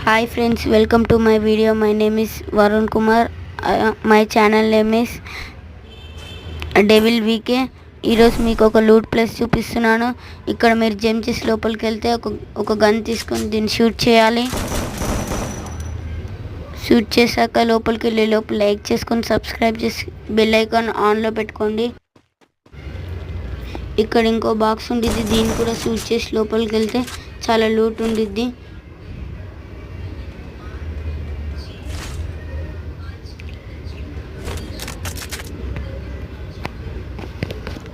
Hi friends, welcome to my video. My name is Varun Kumar. My channel name is Devil VK. ఈరోజు మీకు ఒక loot place చూపిస్తున్నాను. ఇక్కడ మీరు jump చేసి లోపలికి వెళ్తే ఒక గన్ తీసుకొని దీన్ని షూట్ చేయాలి. షూట్ చేశాక లోపలికి వెళ్ళే లోపు లైక్ చేసుకొని సబ్స్క్రైబ్ చేసి బెల్ ఐకాన్ ఆన్లో పెట్టుకోండి. ఇక్కడ ఇంకో బాక్స్ ఉండిద్ది, దీన్ని కూడా షూట్ చేసి లోపలికి వెళ్తే చాలా లూట్ ఉండిద్ది.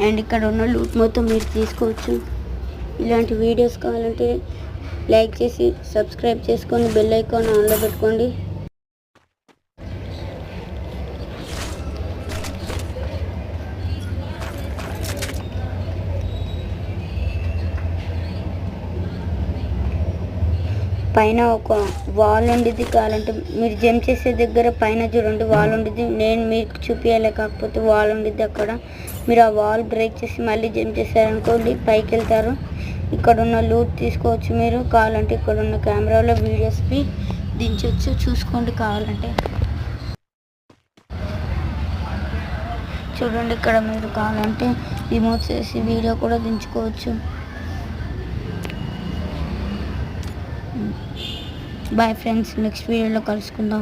అండ్ ఇక్కడ ఉన్న లూట్ మొత్తం మీరు తీసుకోవచ్చు. ఇలాంటి వీడియోస్ కావాలంటే లైక్ చేసి సబ్స్క్రైబ్ చేసుకొని బెల్ ఐకాన్ ఆన్లో పెట్టుకోండి. పైన ఒక వాల్ ఉండిద్ది, కావాలంటే మీరు జంప్ చేసే దగ్గర పైన చూడండి వాల్ ఉండిద్ది. నేను మీకు చూపించాలి, కాకపోతే వాల్ ఉండిద్ది అక్కడ. మీరు ఆ వాల్ బ్రేక్ చేసి మళ్ళీ జంప్ చేశారనుకోండి పైకి వెళ్తారు. ఇక్కడ ఉన్న లూట్ తీసుకోవచ్చు. మీరు కావాలంటే ఇక్కడ ఉన్న కెమెరాలో వీడియోస్కి దించవచ్చు, చూసుకోండి కావాలంటే. చూడండి ఇక్కడ మీరు కావాలంటే రిమోట్ చేసి వీడియో కూడా దించుకోవచ్చు. బాయ్ ఫ్రెండ్స్, నెక్స్ట్ వీడియోలో కలుసుకుందాం.